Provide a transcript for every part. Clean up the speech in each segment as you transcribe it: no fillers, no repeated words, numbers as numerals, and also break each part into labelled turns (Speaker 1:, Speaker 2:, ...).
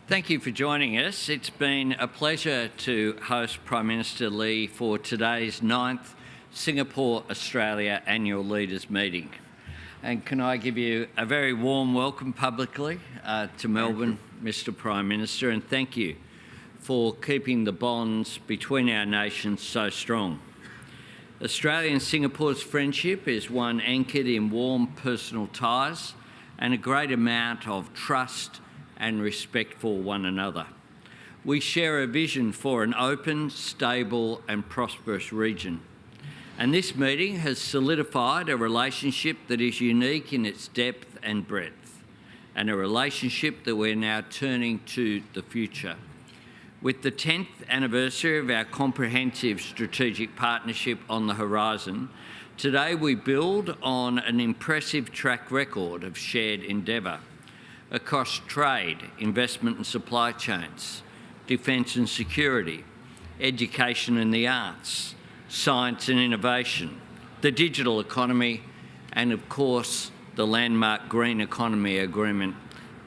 Speaker 1: Thank you for joining us. It's been a pleasure to host Prime Minister Lee for today's 9th Singapore-Australia Annual Leaders Meeting. And can I give you a very warm welcome publicly to Melbourne, Mr Prime Minister, and thank you for keeping the bonds between our nations so strong. Australia and Singapore's friendship is one anchored in warm personal ties and a great amount of trust and respect for one another. We share a vision for an open, stable and prosperous region. And this meeting has solidified a relationship that is unique in its depth and breadth, and a relationship that we're now turning to the future. With the 10th anniversary of our comprehensive strategic partnership on the horizon, today we build on an impressive track record of shared endeavour across trade, investment and supply chains, defence and security, education and the arts, science and innovation, the digital economy, and of course the landmark Green Economy Agreement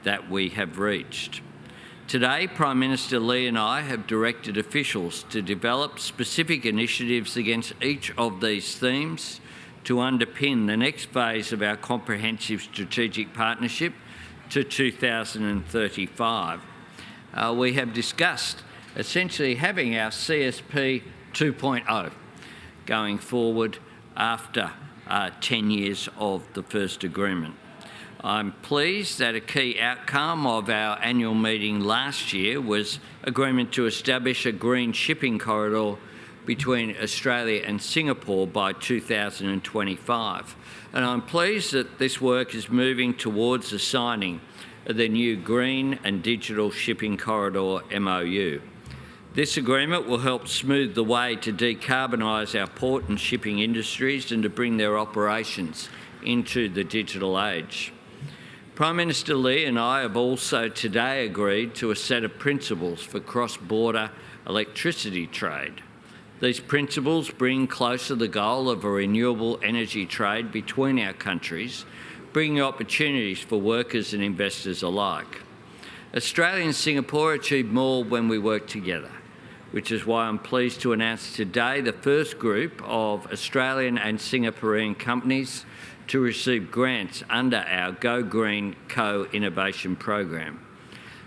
Speaker 1: that we have reached. Today, Prime Minister Lee and I have directed officials to develop specific initiatives against each of these themes to underpin the next phase of our comprehensive strategic partnership to 2035. We have discussed essentially having our CSP 2.0 going forward after 10 years of the first agreement. I'm pleased that a key outcome of our annual meeting last year was agreement to establish a green shipping corridor between Australia and Singapore by 2025. And I'm pleased that this work is moving towards the signing of the new Green and Digital Shipping Corridor MOU. This agreement will help smooth the way to decarbonise our port and shipping industries and to bring their operations into the digital age. Prime Minister Lee and I have also today agreed to a set of principles for cross-border electricity trade. These principles bring closer the goal of a renewable energy trade between our countries, bringing opportunities for workers and investors alike. Australia and Singapore achieve more when we work together, which is why I'm pleased to announce today the first group of Australian and Singaporean companies to receive grants under our Go Green Co-Innovation Program.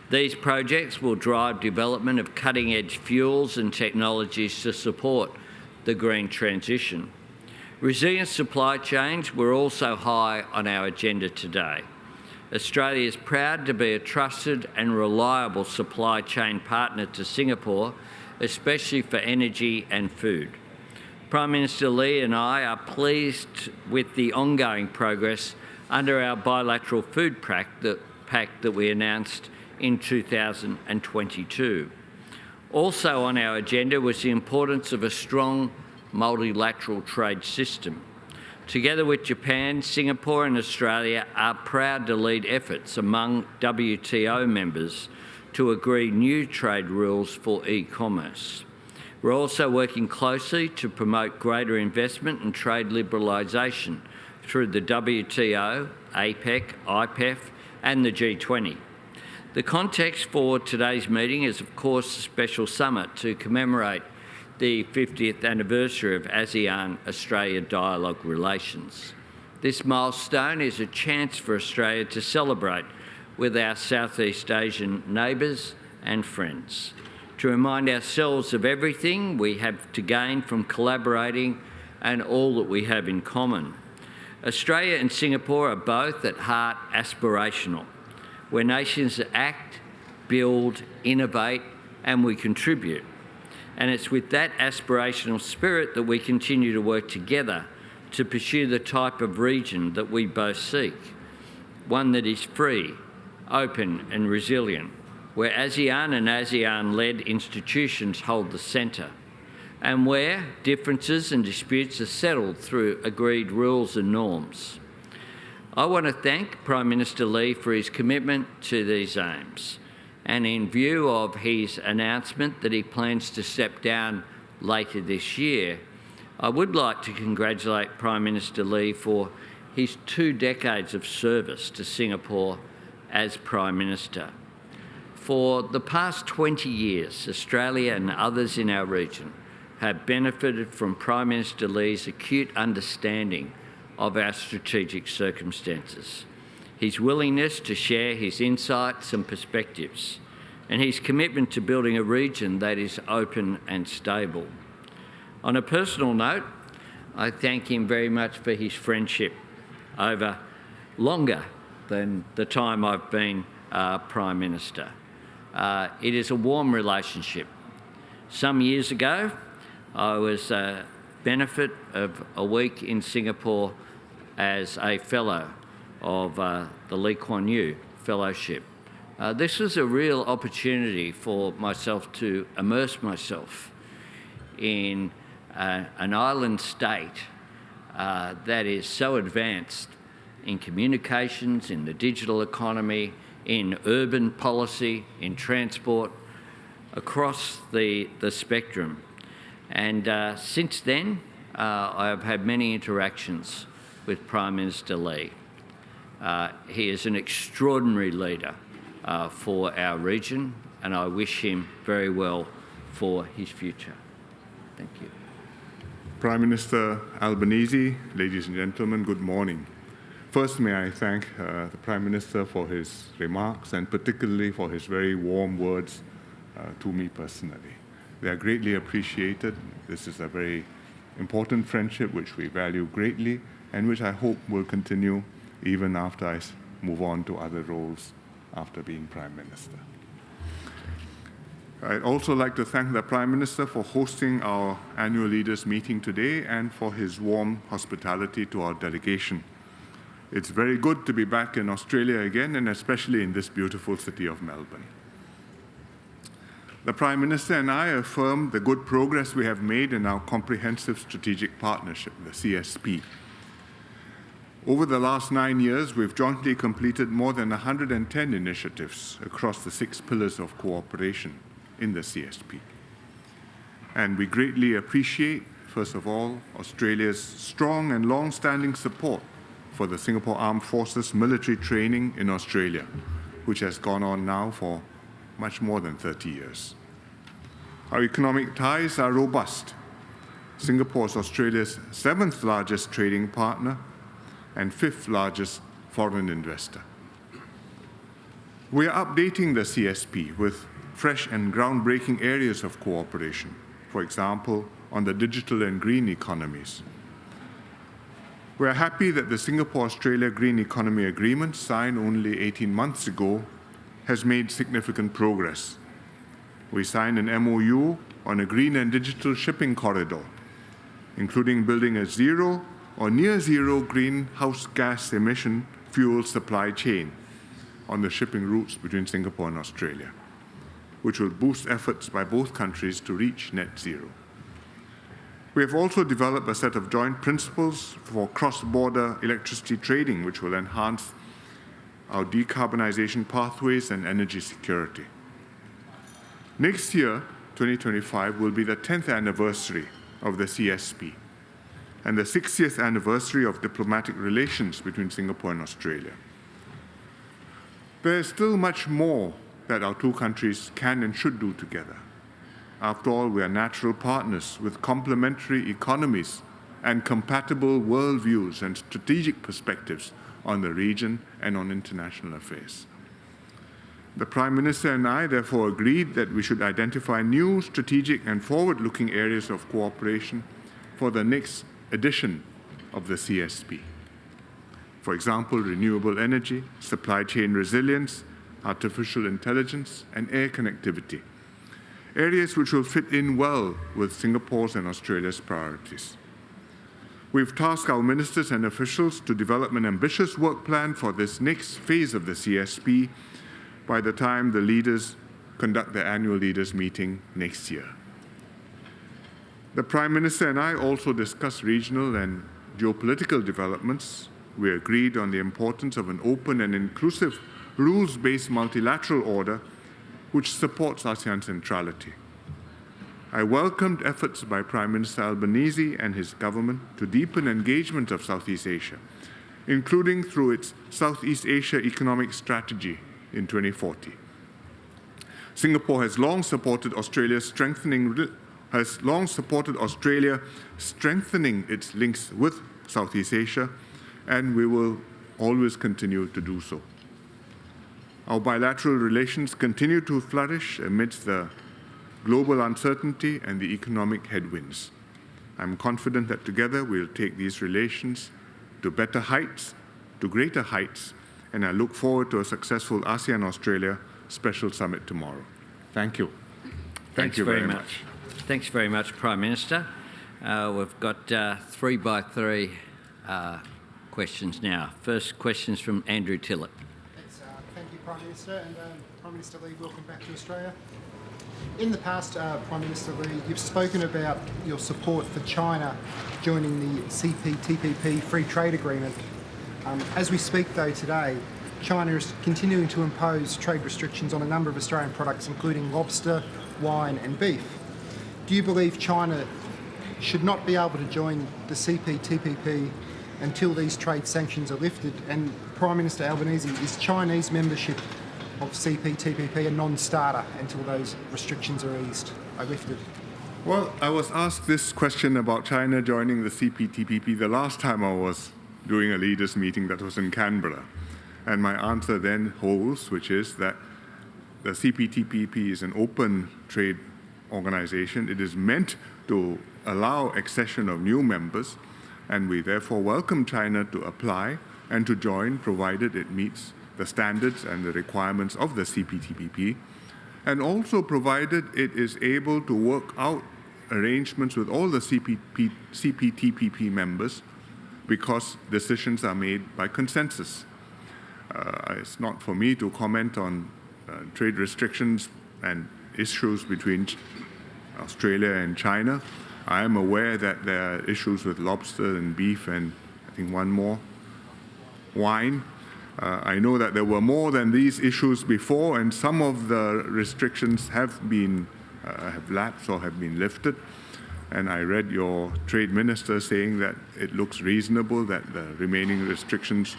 Speaker 1: These projects will drive development of cutting-edge fuels and technologies to support the green transition. Resilient supply chains were also high on our agenda today. Australia is proud to be a trusted and reliable supply chain partner to Singapore, especially for energy and food. Prime Minister Lee and I are pleased with the ongoing progress under our bilateral food pact that we announced in 2022. Also on our agenda was the importance of a strong multilateral trade system. Together with Japan, Singapore and Australia are proud to lead efforts among WTO members to agree new trade rules for e-commerce. We're also working closely to promote greater investment and trade liberalisation through the WTO, APEC, IPEF and the G20. The context for today's meeting is, of course, a special summit to commemorate the 50th anniversary of ASEAN-Australia dialogue relations. This milestone is a chance for Australia to celebrate with our Southeast Asian neighbours and friends, to remind ourselves of everything we have to gain from collaborating and all that we have in common. Australia and Singapore are both at heart aspirational, where nations act, build, innovate, and we contribute. And it's with that aspirational spirit that we continue to work together to pursue the type of region that we both seek, one that is free, open and resilient, where ASEAN and ASEAN-led institutions hold the centre, and where differences and disputes are settled through agreed rules and norms. I want to thank Prime Minister Lee for his commitment to these aims, and in view of his announcement that he plans to step down later this year, I would like to congratulate Prime Minister Lee for his 2 decades of service to Singapore as Prime Minister. For the past 20 years, Australia and others in our region have benefited from Prime Minister Lee's acute understanding of our strategic circumstances, his willingness to share his insights and perspectives, and his commitment to building a region that is open and stable. On a personal note, I thank him very much for his friendship over longer than the time I've been Prime Minister. It is a warm relationship. Some years ago, I was a benefit of a week in Singapore as a fellow of the Lee Kuan Yew Fellowship. This was a real opportunity for myself to immerse myself in an island state that is so advanced in communications, in the digital economy, in urban policy, in transport, across the spectrum. And since then, I have had many interactions with Prime Minister Lee. He is an extraordinary leader for our region, and I wish him very well for his future. Thank you.
Speaker 2: Prime Minister Albanese, ladies and gentlemen, good morning. First, may I thank the Prime Minister for his remarks and particularly for his very warm words to me personally. They are greatly appreciated. This is a very important friendship which we value greatly and which I hope will continue even after I move on to other roles after being Prime Minister. I'd also like to thank the Prime Minister for hosting our annual leaders meeting today and for his warm hospitality to our delegation. It's very good to be back in Australia again, and especially in this beautiful city of Melbourne. The Prime Minister and I affirm the good progress we have made in our Comprehensive Strategic Partnership, the CSP. Over the last 9 years, we've jointly completed more than 110 initiatives across the 6 pillars of cooperation in the CSP. And we greatly appreciate, first of all, Australia's strong and long-standing support for the Singapore Armed Forces military training in Australia, which has gone on now for much more than 30 years. Our economic ties are robust. Singapore is Australia's 7th largest trading partner and 5th largest foreign investor. We are updating the CSP with fresh and groundbreaking areas of cooperation, for example, on the digital and green economies. We are happy that the Singapore-Australia Green Economy Agreement, signed only 18 months ago, has made significant progress. We signed an MOU on a green and digital shipping corridor, including building a zero or near zero greenhouse gas emission fuel supply chain on the shipping routes between Singapore and Australia, which will boost efforts by both countries to reach net zero. We have also developed a set of joint principles for cross-border electricity trading, which will enhance our decarbonization pathways and energy security. Next year, 2025, will be the 10th anniversary of the CSP and the 60th anniversary of diplomatic relations between Singapore and Australia. There is still much more that our two countries can and should do together. After all, we are natural partners with complementary economies and compatible worldviews and strategic perspectives on the region and on international affairs. The Prime Minister and I therefore agreed that we should identify new strategic and forward-looking areas of cooperation for the next edition of the CSP. For example, renewable energy, supply chain resilience, artificial intelligence, and air connectivity, areas which will fit in well with Singapore's and Australia's priorities. We've tasked our ministers and officials to develop an ambitious work plan for this next phase of the CSP by the time the leaders conduct their annual leaders meeting next year. The Prime Minister and I also discussed regional and geopolitical developments. We agreed on the importance of an open and inclusive rules-based multilateral order which supports ASEAN centrality. I welcomed efforts by Prime Minister Albanese and his government to deepen engagement of Southeast Asia, including through its Southeast Asia Economic Strategy in 2040. Singapore has long supported Australia strengthening its links with Southeast Asia, and we will always continue to do so. Our bilateral relations continue to flourish amidst the global uncertainty and the economic headwinds. I'm confident that together we'll take these relations to better heights, to greater heights, and I look forward to a successful ASEAN-Australia Special Summit tomorrow. Thank you. Thank you very much.
Speaker 1: Thanks very much, Prime Minister. We've got 3x3 questions now. First question's from Andrew Tillett.
Speaker 3: Thank you, Prime Minister, and Prime Minister Lee, welcome back to Australia. In the past, Prime Minister Lee, you've spoken about your support for China joining the CPTPP Free Trade Agreement. As we speak, though, today, China is continuing to impose trade restrictions on a number of Australian products, including lobster, wine and beef. Do you believe China should not be able to join the CPTPP until these trade sanctions are lifted? And Prime Minister Albanese, is Chinese membership of CPTPP a non-starter until those restrictions are lifted?
Speaker 2: Well, I was asked this question about China joining the CPTPP the last time I was doing a leaders' meeting that was in Canberra. And my answer then holds, which is that the CPTPP is an open trade organization. It is meant to allow accession of new members, and we therefore welcome China to apply and to join, provided it meets the standards and the requirements of the CPTPP, and also provided it is able to work out arrangements with all the CPTPP members, because decisions are made by consensus. It's not for me to comment on trade restrictions and issues between Australia and China. I am aware that there are issues with lobster and beef and I think one more, wine. I know that there were more than these issues before, and some of the restrictions have lapsed or have been lifted. And I read your trade minister saying that it looks reasonable that the remaining restrictions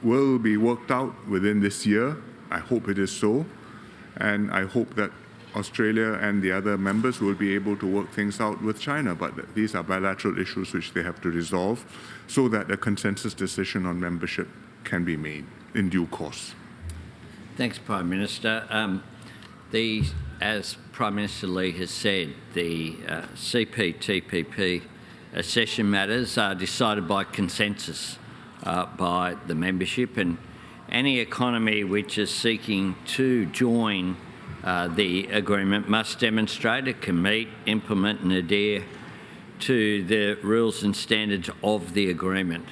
Speaker 2: will be worked out within this year. I hope it is so. And I hope that Australia and the other members will be able to work things out with China. But these are bilateral issues which they have to resolve so that a consensus decision on membership can be made in due course.
Speaker 1: Thanks, Prime Minister. As Prime Minister Lee has said, the CPTPP accession matters are decided by consensus by the membership, and any economy which is seeking to join the agreement must demonstrate it can meet, implement and adhere to the rules and standards of the agreement.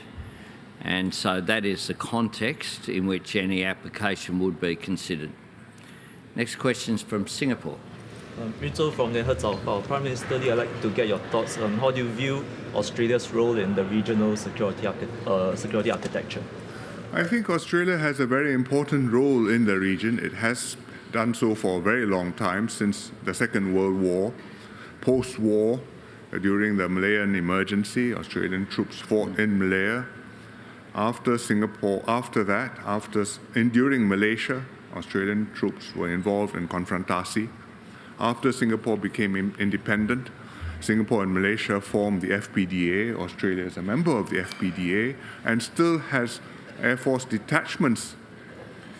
Speaker 1: And so that is the context in which any application would be considered. Next question is from Singapore.
Speaker 4: Mitchell from the Hertzau. Prime Minister Lee, I'd like to get your thoughts on how do you view Australia's role in the regional security architecture?
Speaker 2: I think Australia has a very important role in the region. It has done so for a very long time, since the Second World War. Post-war, during the Malayan emergency, Australian troops fought in Malaya. During Malaysia, Australian troops were involved in Konfrontasi. After Singapore became independent, Singapore and Malaysia formed the FPDA. Australia is a member of the FPDA and still has Air Force detachments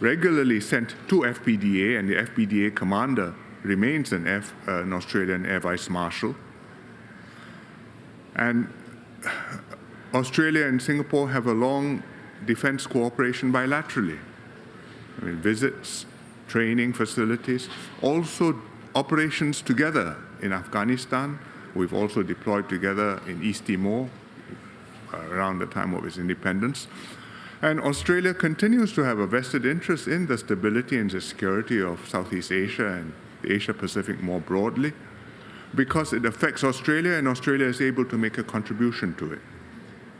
Speaker 2: regularly sent to FPDA, and the FPDA commander remains an Australian Air Vice Marshal. And Australia and Singapore have a long defense cooperation bilaterally. I mean, visits, training facilities, also operations together in Afghanistan. We've also deployed together in East Timor around the time of its independence. And Australia continues to have a vested interest in the stability and the security of Southeast Asia and the Asia-Pacific more broadly, because it affects Australia and Australia is able to make a contribution to it.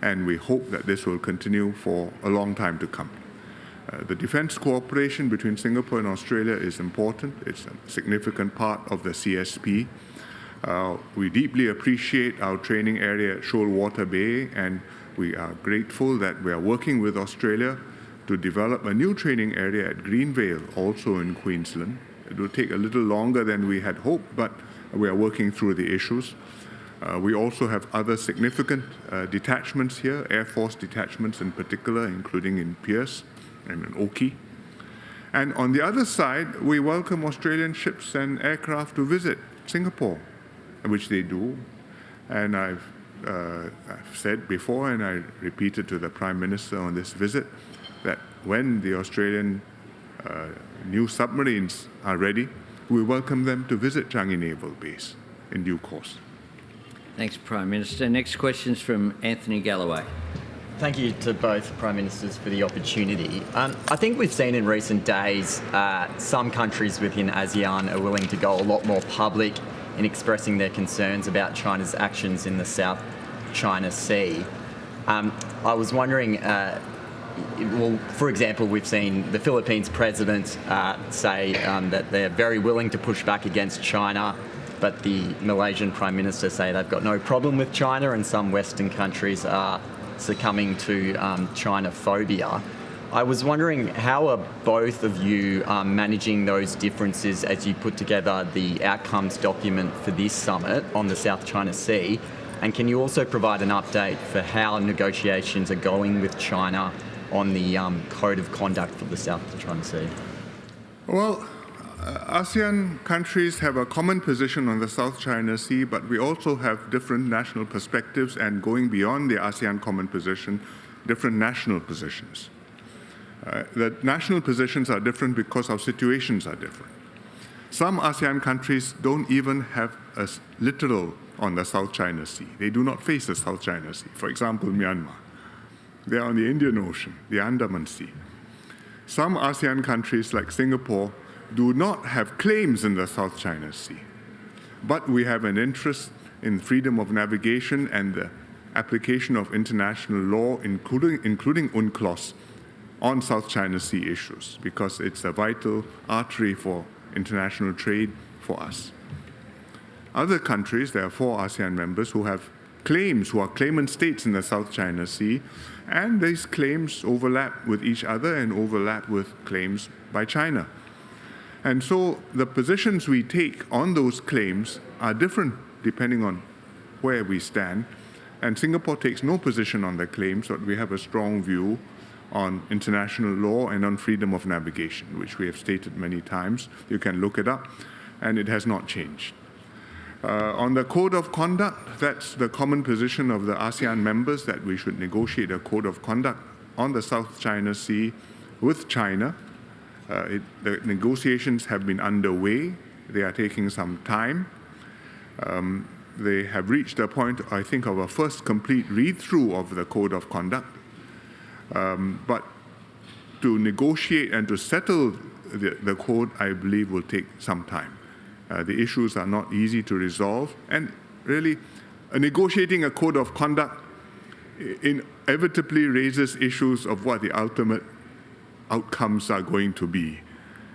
Speaker 2: And we hope that this will continue for a long time to come. The defense cooperation between Singapore and Australia is important. It's a significant part of the CSP. We deeply appreciate our training area at Shoalwater Bay, and we are grateful that we are working with Australia to develop a new training area at Greenvale, also in Queensland. It will take a little longer than we had hoped, but we are working through the issues. We also have other significant detachments here, Air Force detachments in particular, including in Pierce and in Oki. And on the other side, we welcome Australian ships and aircraft to visit Singapore, which they do. And I've said before, and I repeated to the Prime Minister on this visit, that when the Australian new submarines are ready, we welcome them to visit Changi Naval Base in due course.
Speaker 1: Thanks, Prime Minister. Next question is from Anthony Galloway.
Speaker 5: Thank you to both Prime Ministers for the opportunity. I think we've seen in recent days some countries within ASEAN are willing to go a lot more public in expressing their concerns about China's actions in the South China Sea. I was wondering, well, for example, we've seen the Philippines president say that they're very willing to push back against China, but the Malaysian Prime Minister say they've got no problem with China, and some Western countries are succumbing to China phobia. I was wondering, how are both of you managing those differences as you put together the outcomes document for this summit on the South China Sea? And can you also provide an update for how negotiations are going with China on the Code of Conduct for the South China Sea?
Speaker 2: Well, ASEAN countries have a common position on the South China Sea, but we also have different national perspectives and, going beyond the ASEAN common position, different national positions. The national positions are different because our situations are different. Some ASEAN countries don't even have a littoral on the South China Sea. They do not face the South China Sea. For example, Myanmar. They are on the Indian Ocean, the Andaman Sea. Some ASEAN countries like Singapore do not have claims in the South China Sea. But we have an interest in freedom of navigation and the application of international law, including UNCLOS, on South China Sea issues, because it's a vital artery for international trade for us. Other countries, there are 4 ASEAN members who have claims, who are claimant states in the South China Sea, and these claims overlap with each other and overlap with claims by China. And so the positions we take on those claims are different depending on where we stand. And Singapore takes no position on the claims, but we have a strong view on international law and on freedom of navigation, which we have stated many times. You can look it up, and it has not changed. On the Code of Conduct, that's the common position of the ASEAN members, that we should negotiate a Code of Conduct on the South China Sea with China. The negotiations have been underway. They are taking some time. They have reached a point, I think, of a first complete read-through of the Code of Conduct. But to negotiate and to settle the code, I believe, will take some time. The issues are not easy to resolve. And really, negotiating a Code of Conduct inevitably raises issues of what the ultimate outcomes are going to be.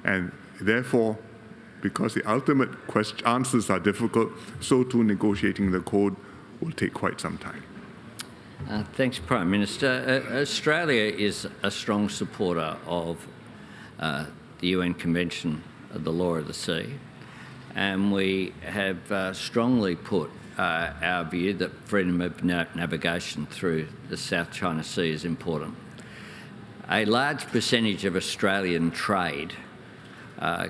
Speaker 2: And therefore, because the ultimate answers are difficult, so too negotiating the code will take quite some time.
Speaker 1: Thanks, Prime Minister. Australia is a strong supporter of the UN Convention of the Law of the Sea, and we have strongly put our view that freedom of navigation through the South China Sea is important. A large percentage of Australian trade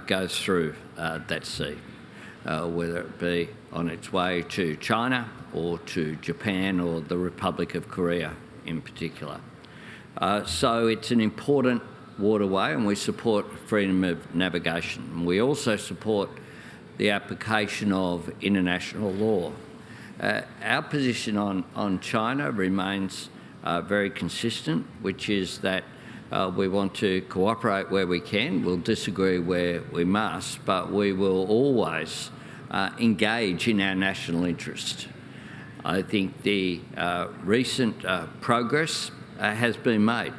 Speaker 1: goes through that sea, whether it be on its way to China or to Japan or the Republic of Korea in particular. So it's an important waterway, and we support freedom of navigation. We also support the application of international law. Our position on China remains very consistent, which is that we want to cooperate where we can. We'll disagree where we must, but we will always engage in our national interest. I think the recent progress has been made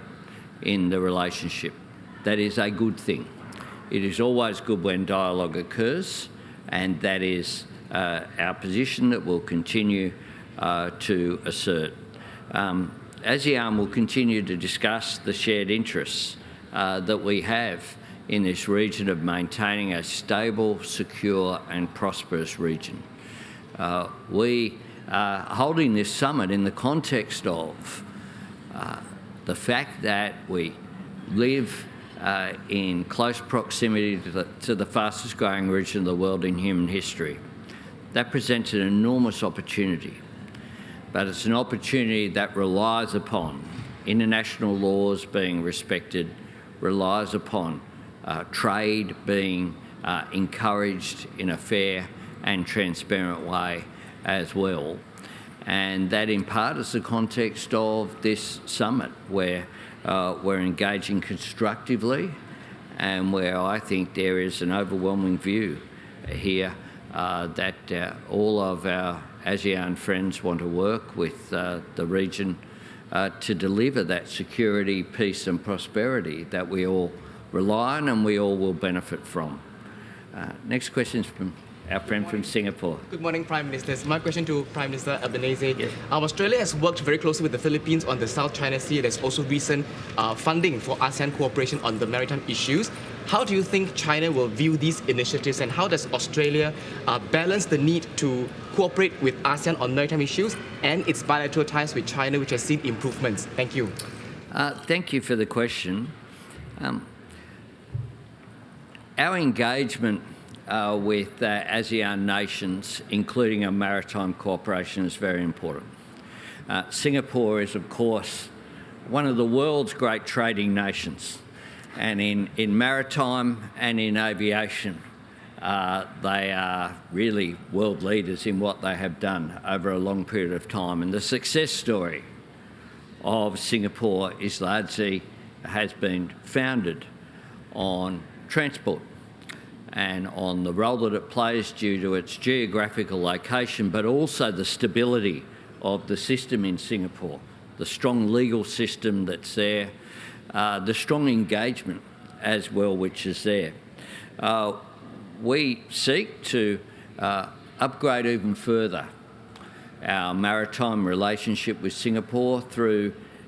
Speaker 1: in the relationship. That is a good thing. It is always good when dialogue occurs, and that is our position that we'll continue to assert. ASEAN will continue to discuss the shared interests that we have in this region of maintaining a stable, secure and prosperous region. We are holding this summit in the context of the fact that we live in close proximity to the fastest growing region of the world in human history. That presents an enormous opportunity, but it's an opportunity that relies upon international laws being respected, relies upon trade being encouraged in a fair and transparent way as well. And that in part is the context of this summit where we're engaging constructively and where I think there is an overwhelming view here that all of our ASEAN friends want to work with the region to deliver that security, peace and prosperity that we all rely on and we all will benefit from. Next question is from our friend from Singapore.
Speaker 6: Good morning, Prime Minister. My question to Prime Minister Albanese. Yes. Australia has worked very closely with the Philippines on the South China Sea. There's also recent funding for ASEAN cooperation on the maritime issues. How do you think China will view these initiatives, and how does Australia balance the need to cooperate with ASEAN on maritime issues and its bilateral ties with China, which has seen improvements? Thank you.
Speaker 1: Thank you for the question. Our engagement with ASEAN nations, including our maritime cooperation, is very important. Singapore is, of course, one of the world's great trading nations, and in maritime and in aviation, they are really world leaders in what they have done over a long period of time. And the success story of Singapore is largely has been founded on transport and on the role that it plays due to its geographical location, but also the stability of the system in Singapore, the strong legal system that's there, the strong engagement as well which is there. We seek to upgrade even further our maritime relationship with Singapore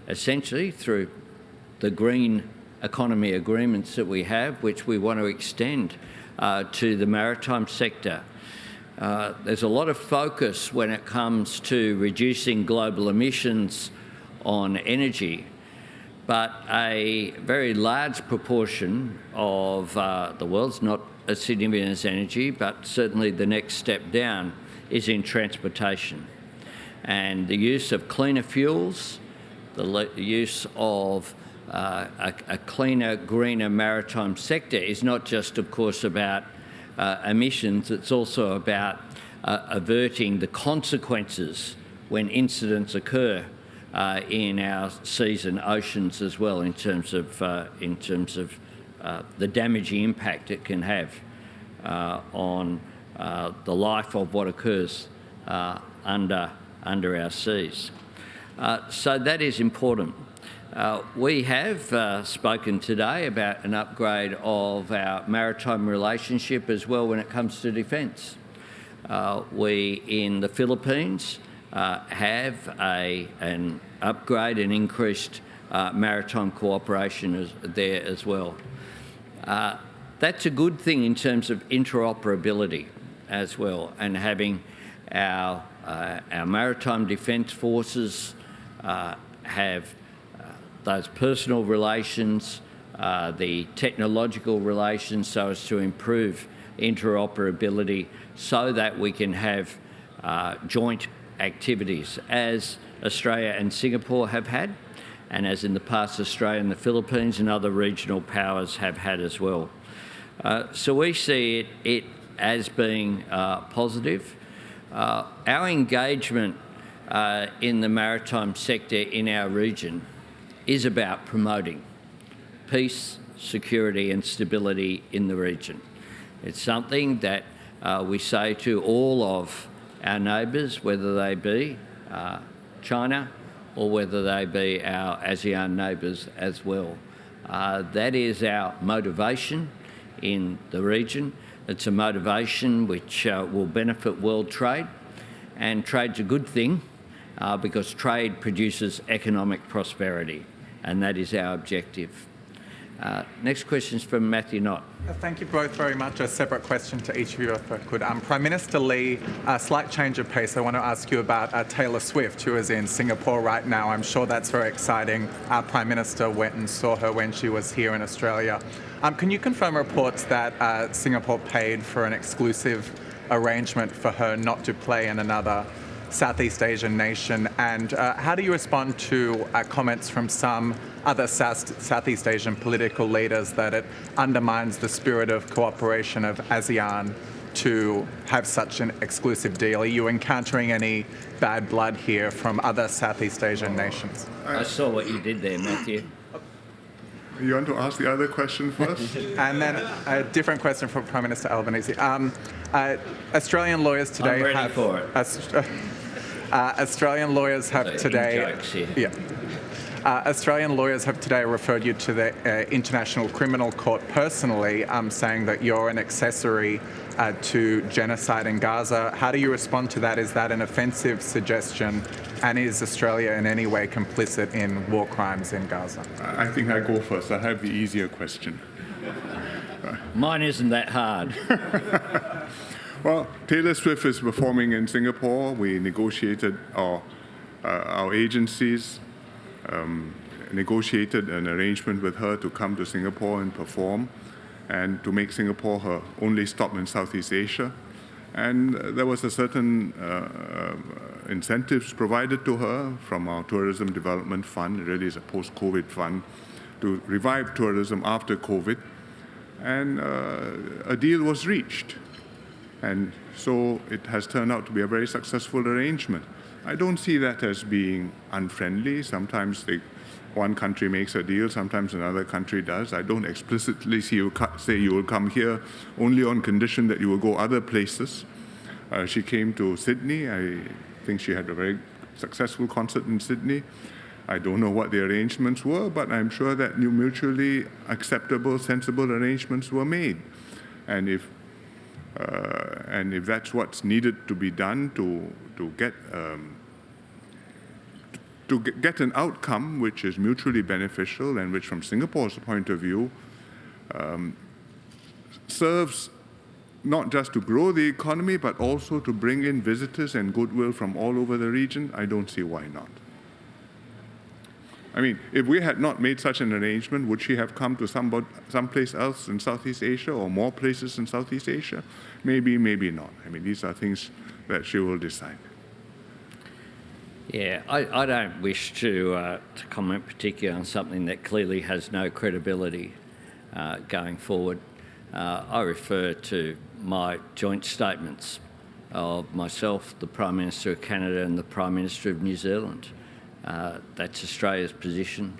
Speaker 1: essentially through the green economy agreements that we have, which we want to extend to the maritime sector. There's a lot of focus when it comes to reducing global emissions on energy, but a very large proportion of the world's not as significant as energy, but certainly the next step down is in transportation. And the use of cleaner fuels, the use of a cleaner, greener maritime sector is not just, of course, about emissions, it's also about averting the consequences when incidents occur in our seas and oceans as well, in terms of the damaging impact it can have on the life of what occurs under our seas. So that is important. We have spoken today about an upgrade of our maritime relationship as well when it comes to defence. We, in the Philippines, have an upgrade and increased maritime cooperation there as well. That's a good thing in terms of interoperability as well, and having our maritime defence forces have those personal relations, the technological relations, so as to improve interoperability so that we can have joint activities as Australia and Singapore have had, and as in the past Australia and the Philippines and other regional powers have had as well. So we see it as being positive. Our engagement in the maritime sector in our region is about promoting peace, security and stability in the region. It's something that we say to all of our neighbours, whether they be China or whether they be our ASEAN neighbours as well. That is our motivation in the region. It's a motivation which will benefit world trade, and trade's a good thing because trade produces economic prosperity, and that is our objective. Next question is from Matthew Knott.
Speaker 7: Thank you both very much. A separate question to each of you, if I could. Prime Minister Lee, a slight change of pace. I want to ask you about Taylor Swift, who is in Singapore right now. I'm sure that's very exciting. Our Prime Minister went and saw her when she was here in Australia. Can you confirm reports that Singapore paid for an exclusive arrangement for her not to play in another Southeast Asian nation? And how do you respond to comments from some other Southeast Asian political leaders that it undermines the spirit of cooperation of ASEAN to have such an exclusive deal? Are you encountering any bad blood here from other Southeast Asian nations?
Speaker 1: I saw what you did there, Matthew.
Speaker 2: You want to ask the other question first?
Speaker 7: And then a different question from Prime Minister Albanese. Australian lawyers today
Speaker 1: I'm ready
Speaker 7: have
Speaker 1: for it.
Speaker 7: Australian lawyers have today.
Speaker 1: In-jokes here.
Speaker 7: Yeah. Australian lawyers have today referred you to the International Criminal Court personally, saying that you're an accessory to genocide in Gaza. How do you respond to that? Is that an offensive suggestion? And is Australia in any way complicit in war crimes in Gaza?
Speaker 2: I think I go first. I have the easier question.
Speaker 1: Mine isn't that hard.
Speaker 2: Well, Taylor Swift is performing in Singapore. We negotiated, our agencies negotiated an arrangement with her to come to Singapore and perform, and to make Singapore her only stop in Southeast Asia. And there was a certain incentives provided to her from our Tourism Development Fund. It really is a post-COVID fund to revive tourism after COVID. And a deal was reached. And so it has turned out to be a very successful arrangement. I don't see that as being unfriendly. Sometimes one country makes a deal, sometimes another country does. I don't explicitly see you say you will come here only on condition that you will go other places. She came to Sydney. I think she had a very successful concert in Sydney. I don't know what the arrangements were, but I'm sure that mutually acceptable, sensible arrangements were made. And if that's what's needed to be done to get an outcome which is mutually beneficial and which, from Singapore's point of view, serves not just to grow the economy, but also to bring in visitors and goodwill from all over the region, I don't see why not. I mean, if we had not made such an arrangement, would she have come to someplace else in Southeast Asia or more places in Southeast Asia? Maybe, maybe not. I mean, these are things that she will decide.
Speaker 1: Yeah, I don't wish to comment particularly on something that clearly has no credibility going forward. I refer to my joint statements of myself, the Prime Minister of Canada and the Prime Minister of New Zealand. That's Australia's position.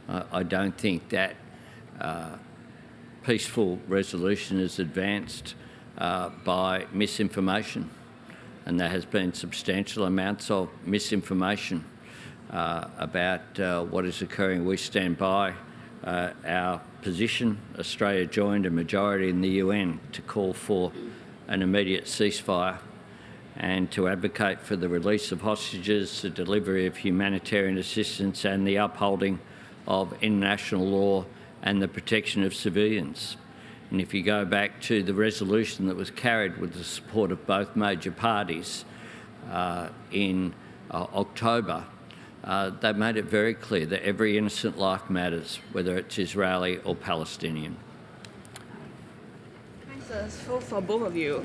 Speaker 1: I don't think that peaceful resolution is advanced by misinformation, and there has been substantial amounts of misinformation about what is occurring. We stand by our position. Australia joined a majority in the UN to call for an immediate ceasefire and to advocate for the release of hostages, the delivery of humanitarian assistance and the upholding of international law and the protection of civilians. And if you go back to the resolution that was carried with the support of both major parties in October, they made it very clear that every innocent life matters, whether it's Israeli or Palestinian.
Speaker 8: So for both of you,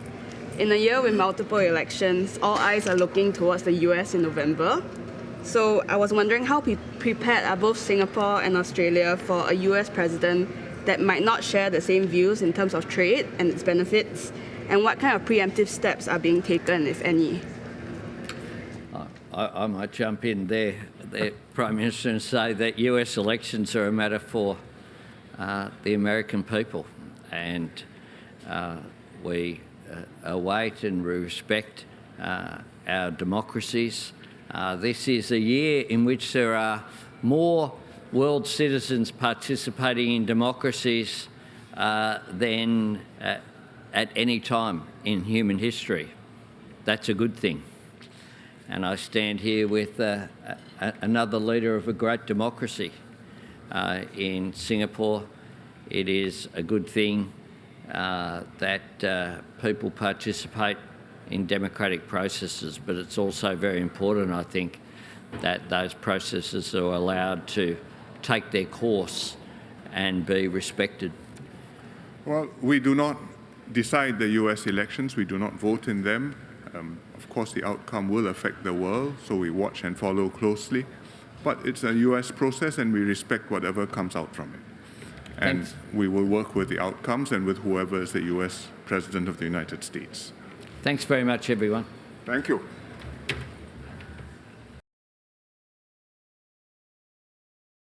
Speaker 8: in a year with multiple elections, all eyes are looking towards the US in November. So I was wondering how prepared are both Singapore and Australia for a US president that might not share the same views in terms of trade and its benefits, and what kind of preemptive steps are being taken, if any?
Speaker 1: I might jump in there, Prime Minister, and say that US elections are a matter for the American people, and we await and respect our democracies. This is a year in which there are more world citizens participating in democracies than at any time in human history. That's a good thing. and I stand here with another leader of a great democracy in Singapore. It is a good thing that people participate in democratic processes, but it's also very important, I think, that those processes are allowed to take their course and be respected.
Speaker 2: Well, we do not decide the US elections. We do not vote in them. Of course, the outcome will affect the world, so we watch and follow closely. But it's a US process, and we respect whatever comes out from it. And
Speaker 1: Thanks.
Speaker 2: we will work with the outcomes and with whoever is the US President of the United States.
Speaker 1: Thanks very much, everyone.
Speaker 2: Thank you.